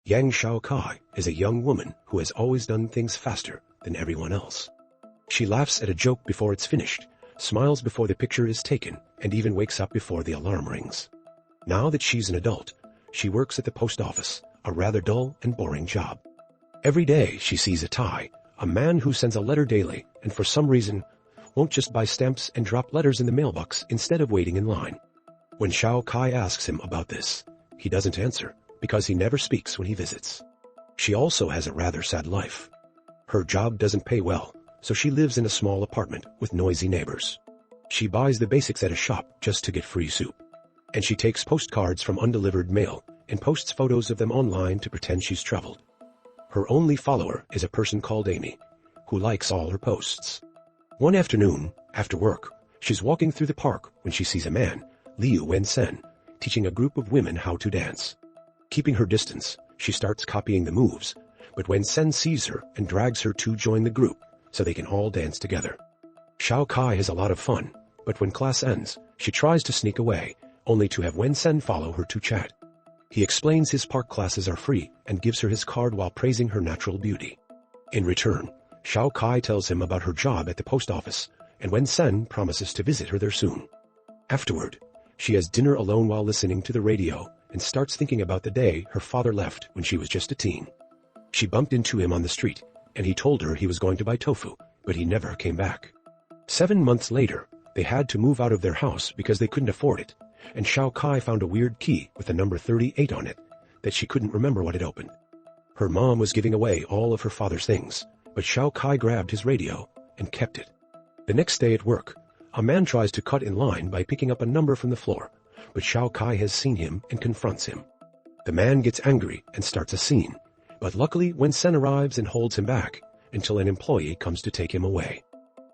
Yang Xiao Chi is a young woman who has always done things faster than everyone else. She laughs at a joke before it's finished, smiles before the picture is taken, and even wakes up before the alarm rings. Now that she's an adult, she works at the post office, a rather dull and boring job. Every day she sees a Tai, a man who sends a letter daily and for some reason won't just buy stamps and drop letters in the mailbox instead of waiting in line. When Xiao Chi asks him about this, he doesn't answer because he never speaks when he visits. She also has a rather sad life. Her job doesn't pay well, so she lives in a small apartment with noisy neighbors. She buys the basics at a shop just to get free soup. And she takes postcards from undelivered mail and posts photos of them online to pretend she's traveled. Her only follower is a person called Amy, who likes all her posts. One afternoon, after work, she's walking through the park when she sees a man, Liu Wensen, teaching a group of women how to dance. Keeping her distance, she starts copying the moves, but Wensen sees her and drags her to join the group so they can all dance together. Xiao Chi has a lot of fun, but when class ends, she tries to sneak away, only to have Wensen follow her to chat. He explains his park classes are free and gives her his card while praising her natural beauty. In return, Xiao Chi tells him about her job at the post office, and Wensen promises to visit her there soon. Afterward, she has dinner alone while listening to the radio and starts thinking about the day her father left when she was just a teen. She bumped into him on the street, and he told her he was going to buy tofu, but he never came back. 7 months later, they had to move out of their house because they couldn't afford it, and Xiao Chi found a weird key with the number 38 on it that she couldn't remember what it opened. Her mom was giving away all of her father's things, but Xiao Chi grabbed his radio and kept it. The next day at work, a man tries to cut in line by picking up a number from the floor, but Xiao Chi has seen him and confronts him. The man gets angry and starts a scene, but luckily Wensen arrives and holds him back until an employee comes to take him away.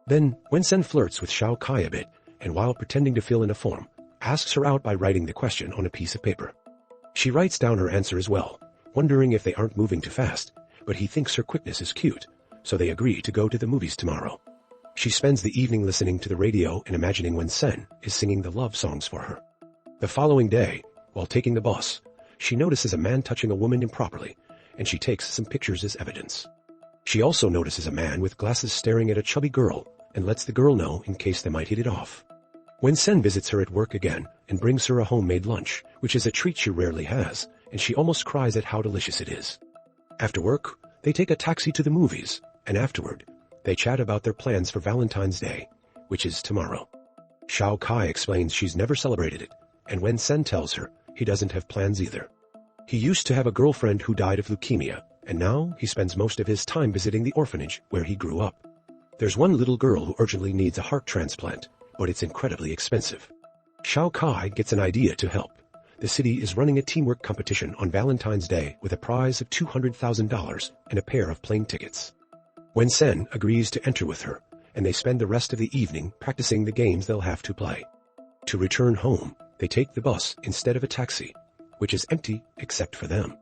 Then Wensen flirts with Xiao Chi a bit, and while pretending to fill in a form, asks her out by writing the question on a piece of paper. She writes down her answer as well, wondering if they aren't moving too fast, but he thinks her quickness is cute, so they agree to go to the movies tomorrow. She spends the evening listening to the radio and imagining Wensen is singing the love songs for her. The following day, while taking the bus, she notices a man touching a woman improperly, and she takes some pictures as evidence. She also notices a man with glasses staring at a chubby girl and lets the girl know in case they might hit it off. Wensen visits her at work again and brings her a homemade lunch, which is a treat she rarely has, and she almost cries at how delicious it is. After work, they take a taxi to the movies, and afterward, they chat about their plans for Valentine's Day, which is tomorrow. Xiao Chi explains she's never celebrated it, and Wensen tells her he doesn't have plans either. He used to have a girlfriend who died of leukemia, and now he spends most of his time visiting the orphanage where he grew up. There's one little girl who urgently needs a heart transplant, but it's incredibly expensive. Xiao Chi gets an idea to help. The city is running a teamwork competition on Valentine's Day with a prize of $200,000 and a pair of plane tickets. Wensen agrees to enter with her, and they spend the rest of the evening practicing the games they'll have to play. To return home, they take the bus instead of a taxi, which is empty except for them.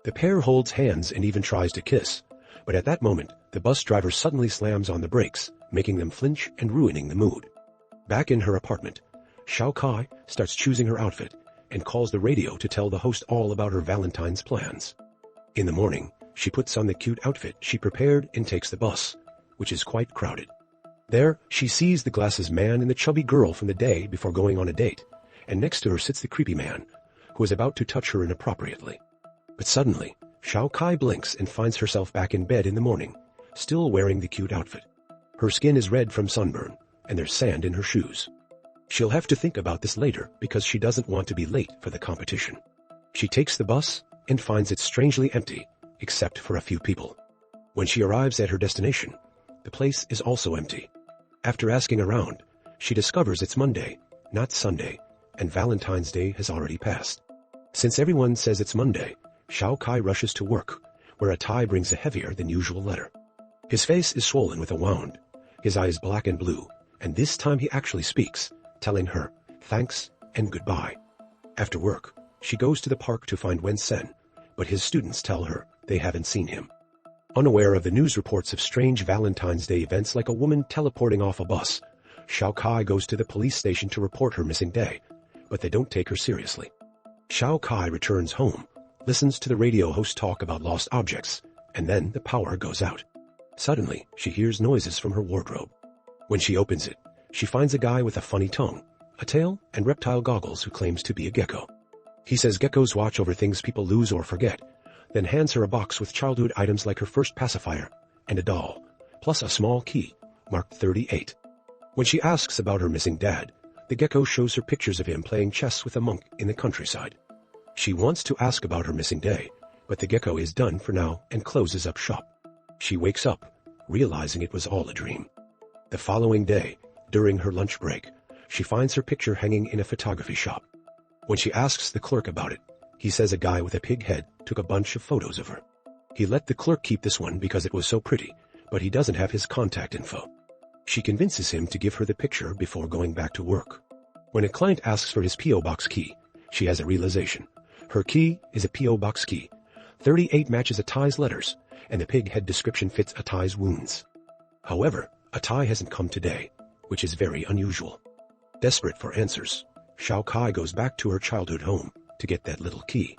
The pair holds hands and even tries to kiss, but at that moment, the bus driver suddenly slams on the brakes, making them flinch and ruining the mood. Back in her apartment, Xiao Chi starts choosing her outfit and calls the radio to tell the host all about her Valentine's plans. In the morning, she puts on the cute outfit she prepared and takes the bus, which is quite crowded. There, she sees the glasses man and the chubby girl from the day before going on a date, and next to her sits the creepy man, who is about to touch her inappropriately. But suddenly, Xiao Chi blinks and finds herself back in bed in the morning, still wearing the cute outfit. Her skin is red from sunburn, and there's sand in her shoes. She'll have to think about this later because she doesn't want to be late for the competition. She takes the bus and finds it strangely empty, except for a few people. When she arrives at her destination, the place is also empty. After asking around, she discovers it's Monday, not Sunday, and Valentine's Day has already passed. Since everyone says it's Monday, Xiao Chi rushes to work, where a Tai brings a heavier than usual letter. His face is swollen with a wound, his eyes black and blue, and this time he actually speaks, telling her thanks and goodbye. After work, she goes to the park to find Wensen, but his students tell her they haven't seen him. Unaware of the news reports of strange Valentine's Day events like a woman teleporting off a bus, Xiao Chi goes to the police station to report her missing day, but they don't take her seriously. Xiao Chi returns home, listens to the radio host talk about lost objects, and then the power goes out. Suddenly, she hears noises from her wardrobe. When she opens it, she finds a guy with a funny tongue, a tail, and reptile goggles who claims to be a gecko. He says geckos watch over things people lose or forget, then hands her a box with childhood items like her first pacifier and a doll, plus a small key, marked 38. When she asks about her missing dad, the gecko shows her pictures of him playing chess with a monk in the countryside. She wants to ask about her missing day, but the gecko is done for now and closes up shop. She wakes up, realizing it was all a dream. The following day, during her lunch break, she finds her picture hanging in a photography shop. When she asks the clerk about it, he says a guy with a pig head took a bunch of photos of her. He let the clerk keep this one because it was so pretty, but he doesn't have his contact info. She convinces him to give her the picture before going back to work. When a client asks for his P.O. box key, she has a realization. Her key is a P.O. box key. 38 matches Atai's letters, and the pig head description fits Atai's wounds. However, Atai hasn't come today, which is very unusual. Desperate for answers, Xiao Chi goes back to her childhood home to get that little key.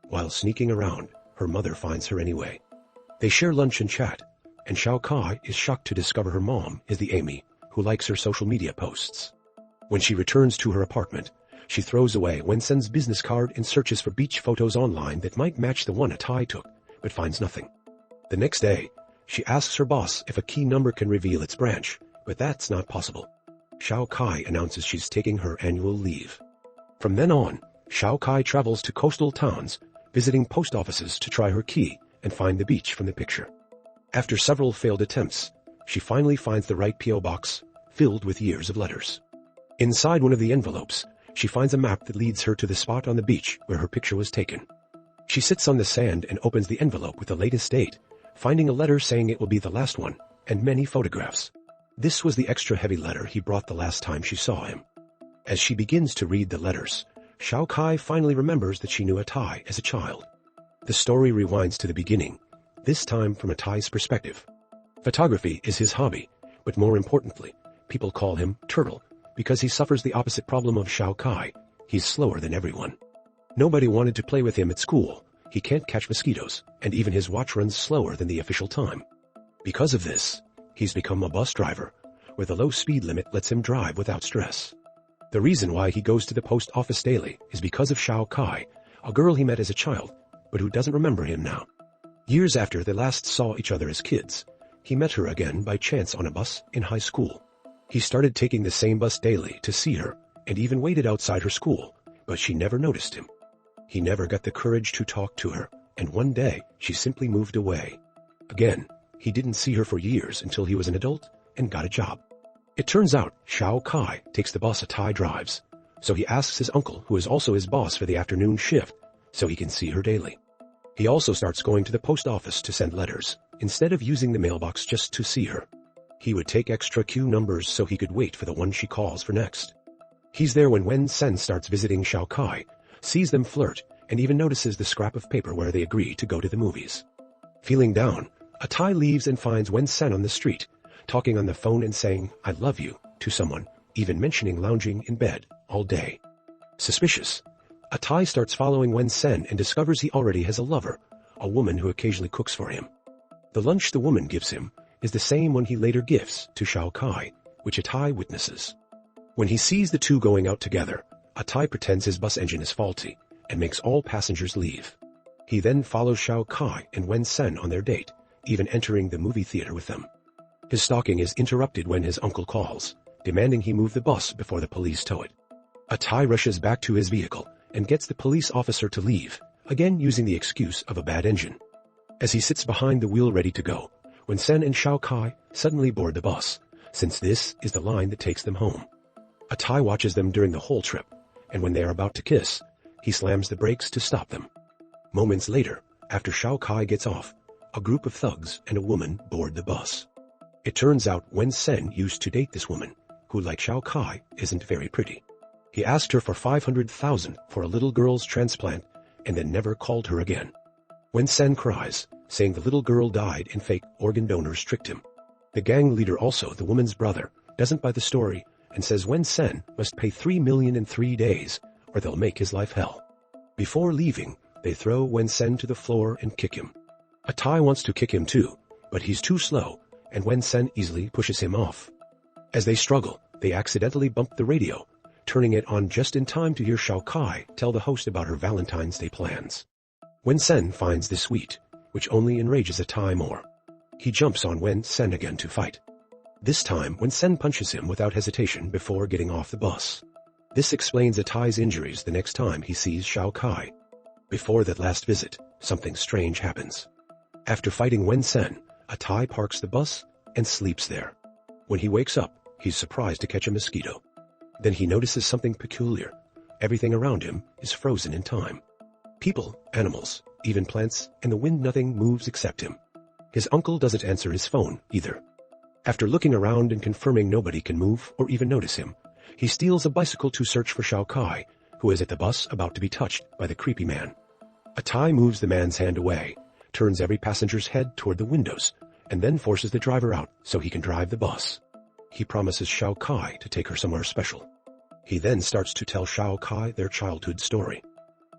While sneaking around, her mother finds her anyway. They share lunch and chat, and Xiao Chi is shocked to discover her mom is the Amy who likes her social media posts. When she returns to her apartment, she throws away Wensen's business card and searches for beach photos online that might match the one Atai took, but finds nothing. The next day, she asks her boss if a key number can reveal its branch, but that's not possible. Xiao Chi announces she's taking her annual leave. From then on, Xiao Chi travels to coastal towns, visiting post offices to try her key and find the beach from the picture. After several failed attempts, she finally finds the right P.O. box, filled with years of letters. Inside one of the envelopes, she finds a map that leads her to the spot on the beach where her picture was taken. She sits on the sand and opens the envelope with the latest date, finding a letter saying it will be the last one, and many photographs. This was the extra heavy letter he brought the last time she saw him. As she begins to read the letters, Xiao Chi finally remembers that she knew Atai as a child. The story rewinds to the beginning, this time from Atai's perspective. Photography is his hobby, but more importantly, people call him Turtle, because he suffers the opposite problem of Xiao Chi. He's slower than everyone. Nobody wanted to play with him at school. He can't catch mosquitoes, and even his watch runs slower than the official time. Because of this, he's become a bus driver, where the low speed limit lets him drive without stress. The reason why he goes to the post office daily is because of Xiao Chi, a girl he met as a child, but who doesn't remember him now. Years after they last saw each other as kids, he met her again by chance on a bus in high school. He started taking the same bus daily to see her, and even waited outside her school, but she never noticed him. He never got the courage to talk to her, and one day she simply moved away. Again, he didn't see her for years until he was an adult and got a job. It turns out Xiao Chi takes the bus Atai drives, so he asks his uncle, who is also his boss for the afternoon shift, so he can see her daily. He also starts going to the post office to send letters, instead of using the mailbox just to see her. He would take extra queue numbers so he could wait for the one she calls for next. He's there when Wen Sen starts visiting Xiao Chi, sees them flirt, and even notices the scrap of paper where they agree to go to the movies. Feeling down, Atai leaves and finds Wen Sen on the street, talking on the phone and saying, "I love you," to someone, even mentioning lounging in bed all day. Suspicious, Atai starts following Wen Sen and discovers he already has a lover, a woman who occasionally cooks for him. The lunch the woman gives him is the same one he later gifts to Xiao Chi, which Atai witnesses. When he sees the two going out together, Atai pretends his bus engine is faulty and makes all passengers leave. He then follows Xiao Chi and Wen Sen on their date, even entering the movie theater with them. His stalking is interrupted when his uncle calls, demanding he move the bus before the police tow it. Atai rushes back to his vehicle and gets the police officer to leave, again using the excuse of a bad engine. As he sits behind the wheel ready to go, Wen Sen and Xiao Chi suddenly board the bus, since this is the line that takes them home. Atai watches them during the whole trip, and when they are about to kiss, he slams the brakes to stop them. Moments later, after Xiao Chi gets off, a group of thugs and a woman board the bus. It turns out Wen Sen used to date this woman, who, like Xiao Chi, isn't very pretty. He asked her for 500,000 for a little girl's transplant, and then never called her again. Wen Sen cries, saying the little girl died and fake organ donors tricked him. The gang leader, also the woman's brother, doesn't buy the story and says Wen Sen must pay $3 million in 3 days, or they'll make his life hell. Before leaving, they throw Wen Sen to the floor and kick him. A Tai wants to kick him too, but he's too slow, and Wen Sen easily pushes him off. As they struggle, they accidentally bump the radio, turning it on just in time to hear Xiao Chi tell the host about her Valentine's Day plans. Wen Sen finds this sweet, which only enrages a Tai more. He jumps on Wen Sen again to fight. This time, Wen Sen punches him without hesitation before getting off the bus. This explains a Tai's injuries the next time he sees Xiao Chi. Before that last visit, something strange happens. After fighting Wen Sen, a Tai parks the bus and sleeps there. When he wakes up, he's surprised to catch a mosquito. Then he notices something peculiar. Everything around him is frozen in time. People, animals, even plants, and the wind, nothing moves except him. His uncle doesn't answer his phone either. After looking around and confirming nobody can move or even notice him, he steals a bicycle to search for Xiao Chi, who is at the bus about to be touched by the creepy man. A Tai moves the man's hand away, turns every passenger's head toward the windows, and then forces the driver out so he can drive the bus. He promises Xiao Chi to take her somewhere special. He then starts to tell Xiao Chi their childhood story.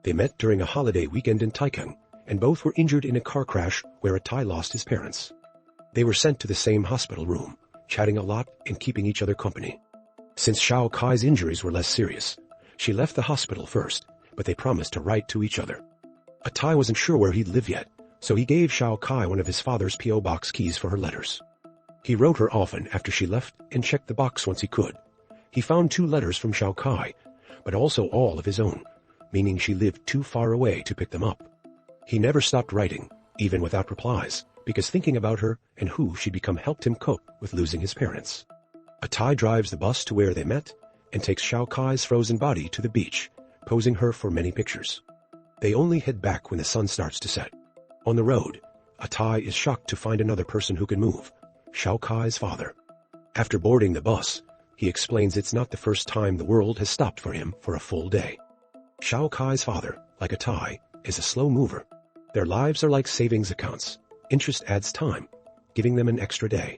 They met during a holiday weekend in Taikang, and both were injured in a car crash where a Tai lost his parents. They were sent to the same hospital room, chatting a lot and keeping each other company. Since Xiao Kai's injuries were less serious, she left the hospital first, but they promised to write to each other. A Tai wasn't sure where he'd live yet, so he gave Xiao Chi one of his father's P.O. box keys for her letters. He wrote her often after she left and checked the box once he could. He found 2 letters from Xiao Chi, but also all of his own, meaning she lived too far away to pick them up. He never stopped writing, even without replies, because thinking about her and who she'd become helped him cope with losing his parents. A Tai drives the bus to where they met and takes Xiao Kai's frozen body to the beach, posing her for many pictures. They only head back when the sun starts to set. On the road, a Tai is shocked to find another person who can move, Xiao Kai's father. After boarding the bus, he explains it's not the first time the world has stopped for him for a full day. Xiao Kai's father, like a Tai, is a slow mover. Their lives are like savings accounts. Interest adds time, giving them an extra day.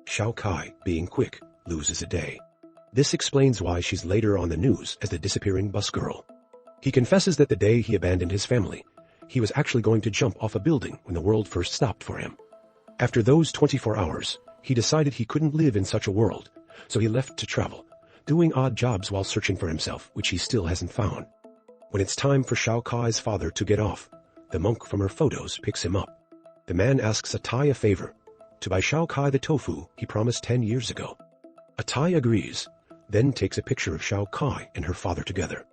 Xiao Chi, being quick, loses a day. This explains why she's later on the news as the disappearing bus girl. He confesses that the day he abandoned his family, he was actually going to jump off a building when the world first stopped for him. After those 24 hours, he decided he couldn't live in such a world, so he left to travel, doing odd jobs while searching for himself, which he still hasn't found. When it's time for Xiao Kai's father to get off, the monk from her photos picks him up. The man asks a Tai a favor, to buy Xiao Kai the tofu he promised 10 years ago. A Tai agrees, then takes a picture of Xiao Kai and her father together.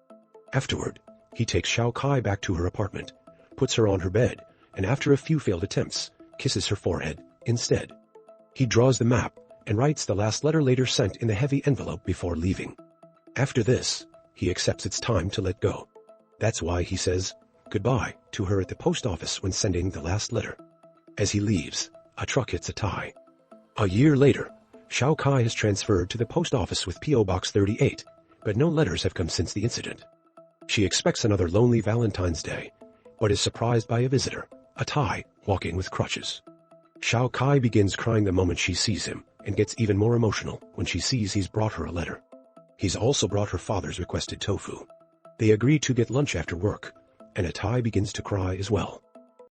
Afterward, he takes Xiao Kai back to her apartment, puts her on her bed, and after a few failed attempts, kisses her forehead instead. He draws the map and writes the last letter later sent in the heavy envelope before leaving. After this, he accepts it's time to let go. That's why he says goodbye to her at the post office when sending the last letter. As he leaves, a truck hits a Tai. A year later, Xiao Kai has transferred to the post office with P.O. Box 38, but no letters have come since the incident. She expects another lonely Valentine's Day, but is surprised by a visitor, a Tai, walking with crutches. Xiao Kai begins crying the moment she sees him, and gets even more emotional when she sees he's brought her a letter. He's also brought her father's requested tofu. They agree to get lunch after work, and a Tai begins to cry as well.